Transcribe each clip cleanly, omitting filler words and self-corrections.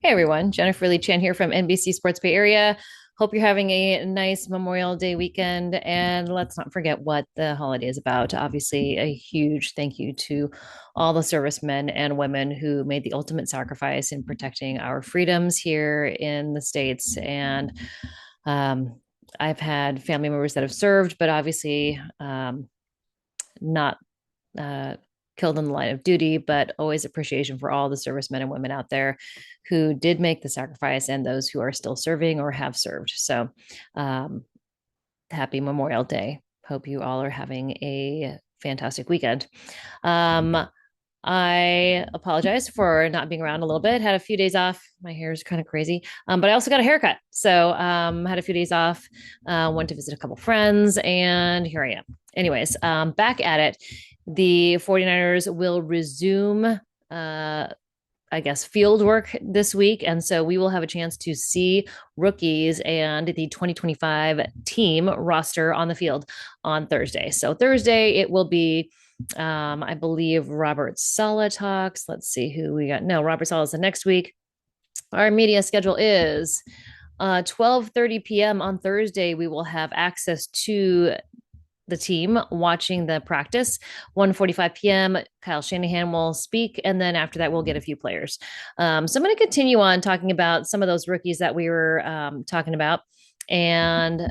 Hey everyone, Jennifer Lee Chan here from NBC Sports Bay Area. Hope you're having a nice Memorial Day weekend. And let's not forget what the holiday is about. Obviously, a huge thank you to all the servicemen and women who made the ultimate sacrifice in protecting our freedoms here in the States. And um, I've had family members that have served, but obviously not uh, killed in the line of duty, but always appreciation for all the servicemen and women out there who did make the sacrifice and those who are still serving or have served. So, um, happy Memorial Day. Hope you all are having a fantastic weekend. Um, I apologize for not being around a little bit. Had a few days off. My hair is kind of crazy, but I also got a haircut. So had a few days off. Went to visit a couple friends, and here I am. Anyways, back at it. The 49ers will resume I guess, field work this week. And so we will have a chance to see rookies and the 2025 team roster on the field on Thursday. So Thursday, it will be, I believe, Robert Saleh talks. Let's see who we got. No, Robert Saleh is the next week. Our media schedule is 12:30 p.m. on Thursday. We will have access to the team watching the practice. 1:45 p.m. Kyle Shanahan will speak, and then after that, we'll get a few players. So I'm going to continue on talking about some of those rookies that we were talking about, and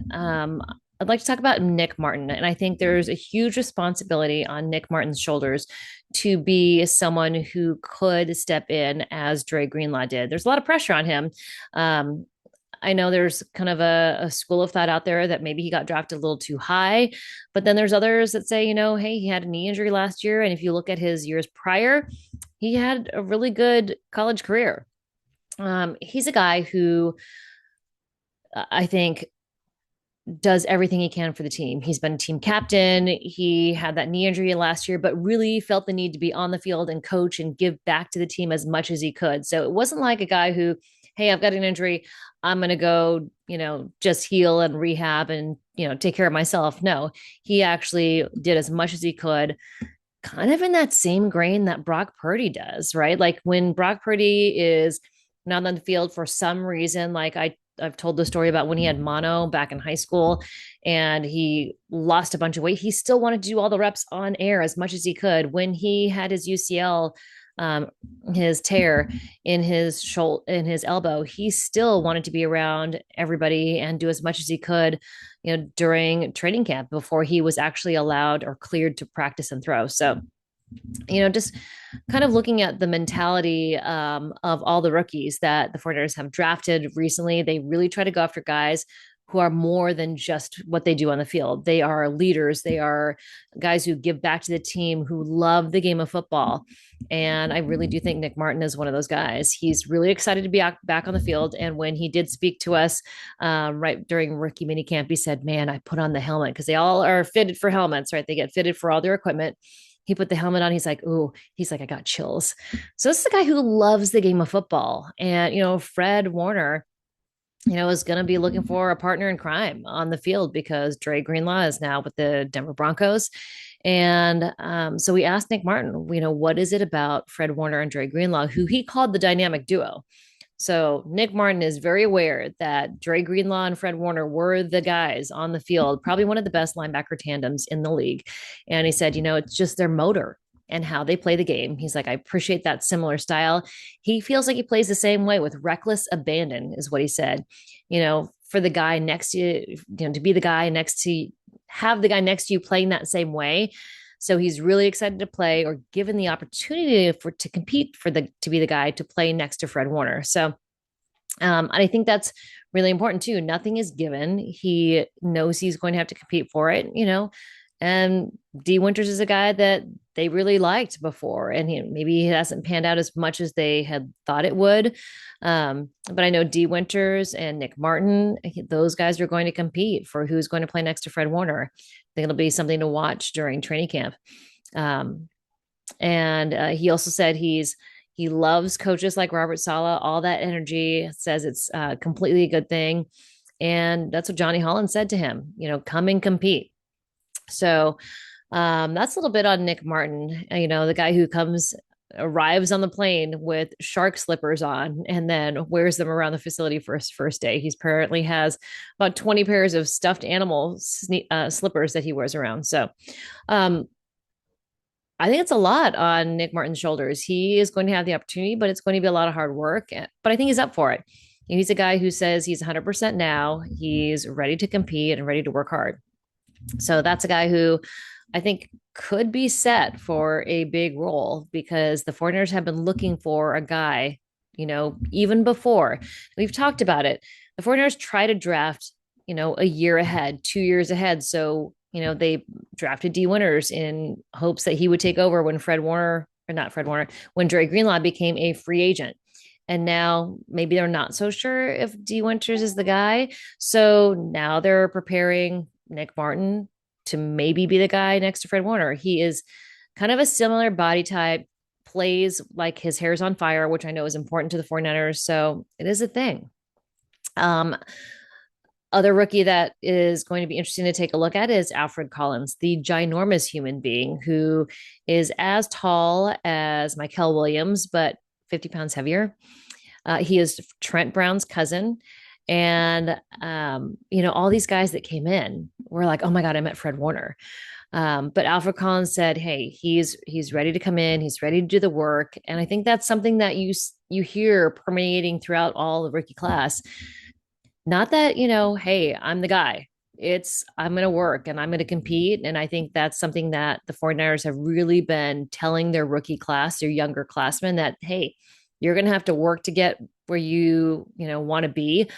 I'd like to talk about Nick Martin. And I think there's a huge responsibility on Nick Martin's shoulders to be someone who could step in as Dre Greenlaw did. There's a lot of pressure on him. I know there's kind of a school of thought out there that maybe he got drafted a little too high, but then there's others that say, hey, he had a knee injury last year. And if you look at his years prior, he had a really good college career. He's a guy who I think does everything he can for the team. He's been team captain. He had that knee injury last year, but really felt the need to be on the field and coach and give back to the team as much as he could. So it wasn't like a guy who, hey, I've got an injury. I'm going to go, just heal and rehab and, take care of myself. No, he actually did as much as he could, kind of in that same grain that Brock Purdy does, right? Like when Brock Purdy is not on the field for some reason, like I've told the story about when he had mono back in high school and he lost a bunch of weight. He still wanted to do all the reps on air as much as he could. When he had his UCL, his tear in his shoulder, in his elbow, he still wanted to be around everybody and do as much as he could, during training camp before he was actually allowed or cleared to practice and throw. So, just kind of looking at the mentality of all the rookies that the 49ers have drafted recently, they really try to go after guys who are more than just what they do on the field. They are leaders. They are guys who give back to the team, who love the game of football. And I really do think Nick Martin is one of those guys. He's really excited to be back on the field. And when he did speak to us right during rookie minicamp, he said, man, I put on the helmet because they all are fitted for helmets, right? They get fitted for all their equipment. He put the helmet on. He's like, ooh, I got chills. So this is a guy who loves the game of football. And, Fred Warner, is going to be looking for a partner in crime on the field because Dre Greenlaw is now with the Denver Broncos. And so we asked Nick Martin, what is it about Fred Warner and Dre Greenlaw, who he called the dynamic duo? So Nick Martin is very aware that Dre Greenlaw and Fred Warner were the guys on the field, probably one of the best linebacker tandems in the league. And he said, it's just their motor and how they play the game. He's like, I appreciate that similar style. He feels like he plays the same way with reckless abandon, is what he said. For the guy next to you, to be the guy next to have the guy next to you playing that same way. So he's really excited to play or given the opportunity to compete to be the guy to play next to Fred Warner. So I think that's really important too. Nothing is given. He knows he's going to have to compete for it, and D Winters is a guy that they really liked before, and maybe he hasn't panned out as much as they had thought it would. But I know D Winters and Nick Martin, those guys are going to compete for who's going to play next to Fred Warner. I think it'll be something to watch during training camp. And he also said he loves coaches like Robert Saleh, all that energy, says it's completely a good thing. And that's what Johnny Holland said to him, come and compete. So that's a little bit on Nick Martin, the guy who comes arrives on the plane with shark slippers on and then wears them around the facility for his first day. He apparently has about 20 pairs of stuffed animal slippers that he wears around. So um, I think it's a lot on Nick Martin's shoulders. He is going to have the opportunity, but it's going to be a lot of hard work. But I think he's up for it. He's a guy who says he's 100% now. He's ready to compete and ready to work hard. So that's a guy who I think could be set for a big role because the 49ers have been looking for a guy, even before. We've talked about it. The 49ers try to draft, a year ahead, 2 years ahead. So, they drafted D Winters in hopes that he would take over when when Dre Greenlaw became a free agent. And now maybe they're not so sure if D Winters is the guy. So now they're preparing Nick Martin to maybe be the guy next to Fred Warner. He is kind of a similar body type, plays like his hair's on fire, which I know is important to the 49ers. So it is a thing. Other rookie that is going to be interesting to take a look at is Alfred Collins, the ginormous human being who is as tall as Michael Williams, but 50 pounds heavier. He is Trent Brown's cousin. And, all these guys that came in were like, oh my God, I met Fred Warner. But Alfred Collins said, hey, he's ready to come in. He's ready to do the work. And I think that's something that you hear permeating throughout all the rookie class. Not that, hey, I'm the guy. It's I'm going to work and I'm going to compete. And I think that's something that the 49ers have really been telling their rookie class, their younger classmen, that, hey, you're going to have to work to get where you want to be.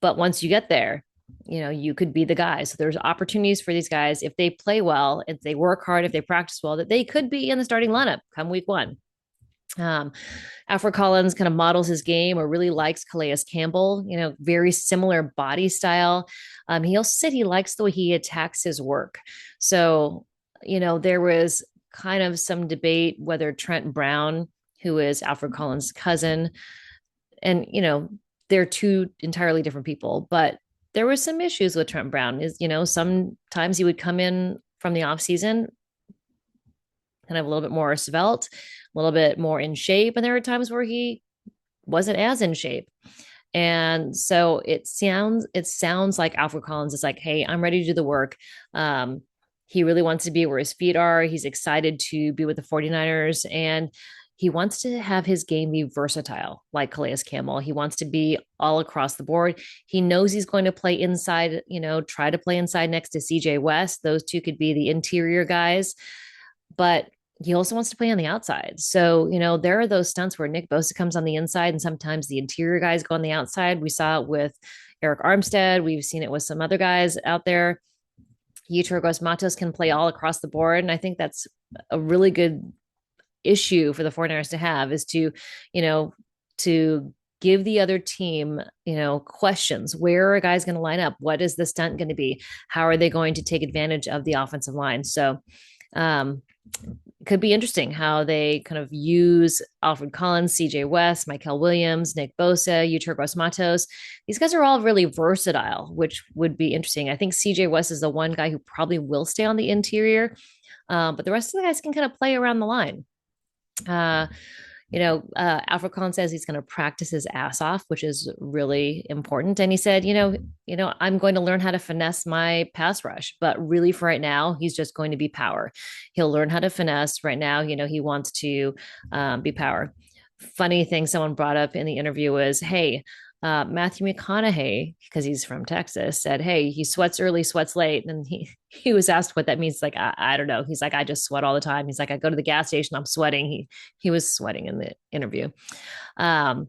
But once you get there, you could be the guy. So there's opportunities for these guys if they play well, if they work hard, if they practice well, that they could be in the starting lineup come week one. Alfred Collins kind of models his game or really likes Calais Campbell, very similar body style. He also said he likes the way he attacks his work. So, there was kind of some debate whether Trent Brown, who is Alfred Collins' cousin, and, they're two entirely different people, but there was some issues with Trent Brown is, sometimes he would come in from the off season kind of a little bit more svelte, a little bit more in shape. And there were times where he wasn't as in shape. And so it sounds like Alfred Collins is like, hey, I'm ready to do the work. He really wants to be where his feet are. He's excited to be with the 49ers. And he wants to have his game be versatile, like Calais Campbell. He wants to be all across the board. He knows he's going to play inside, try to play inside next to CJ West. Those two could be the interior guys. But he also wants to play on the outside. So, there are those stunts where Nick Bosa comes on the inside and sometimes the interior guys go on the outside. We saw it with Eric Armstead. We've seen it with some other guys out there. Yeturgos Matos can play all across the board. And I think that's a really good issue for the 49ers to have is to give the other team, questions. Where are guys going to line up? What is the stunt going to be? How are they going to take advantage of the offensive line? So, could be interesting how they kind of use Alfred Collins, CJ West, Michael Williams, Nick Bosa, Yeturgos Matos. These guys are all really versatile, which would be interesting. I think CJ West is the one guy who probably will stay on the interior, but the rest of the guys can kind of play around the line. Alfred Collins says he's going to practice his ass off, which is really important. And he said, I'm going to learn how to finesse my pass rush, but really for right now, he's just going to be power. He'll learn how to finesse right now. He wants to be power. Funny thing someone brought up in the interview was, hey, Matthew McConaughey, because he's from Texas, said, hey, he sweats early, sweats late. And he was asked what that means. Like, I don't know. He's like, I just sweat all the time. He's like, I go to the gas station, I'm sweating. He was sweating in the interview. One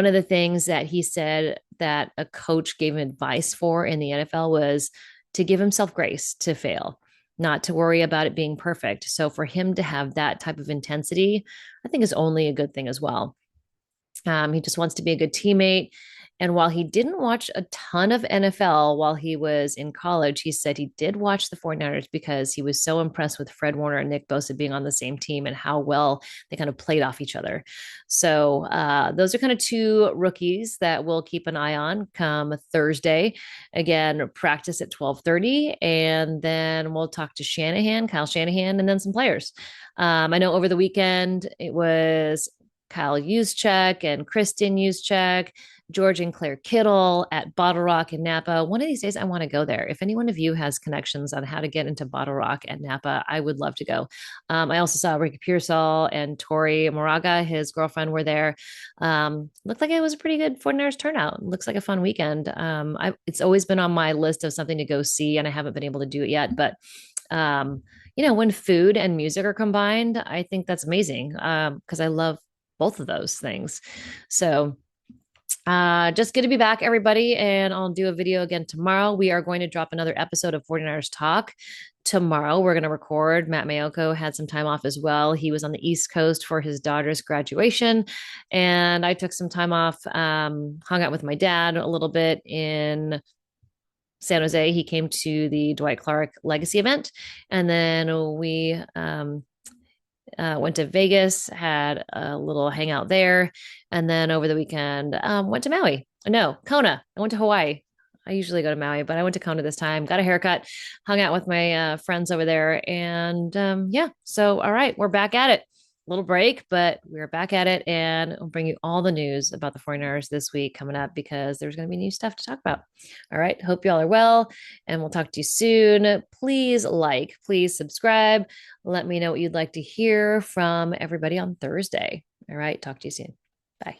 of the things that he said that a coach gave him advice for in the NFL was to give himself grace to fail, not to worry about it being perfect. So for him to have that type of intensity, I think is only a good thing as well. He just wants to be a good teammate. And while he didn't watch a ton of NFL while he was in college, he said he did watch the 49ers because he was so impressed with Fred Warner and Nick Bosa being on the same team and how well they kind of played off each other. So those are kind of two rookies that we'll keep an eye on come Thursday. Again, practice at 12:30, and then we'll talk to Kyle Shanahan, and then some players. I know over the weekend it was Kyle Juszczyk and Kristen Juszczyk, George and Claire Kittle at Bottle Rock in Napa. One of these days, I want to go there. If anyone of you has connections on how to get into Bottle Rock at Napa, I would love to go. I also saw Ricky Pearsall and Tori Moraga, his girlfriend, were there. Looked like it was a pretty good 49ers turnout. Looks like a fun weekend. It's always been on my list of something to go see, and I haven't been able to do it yet. But when food and music are combined, I think that's amazing because I love both of those things. So just good to be back, everybody. And I'll do a video again tomorrow. We are going to drop another episode of 49ers Talk tomorrow. We're going to record. Matt Maiocco had some time off as well. He was on the East Coast for his daughter's graduation. And I took some time off, hung out with my dad a little bit in San Jose. He came to the Dwight Clark Legacy event. And then we went to Vegas, had a little hangout there, and then over the weekend went to Maui. No, Kona. I went to Hawaii. I usually go to Maui, but I went to Kona this time. Got a haircut, hung out with my friends over there, and yeah. So all right, we're back at it. Little break, but we're back at it, and I'll bring you all the news about the 49ers this week coming up because there's going to be new stuff to talk about. All right, hope you all are well, and we'll talk to you soon. Please subscribe. Let me know what you'd like to hear from everybody on Thursday. All right, talk to you soon. Bye.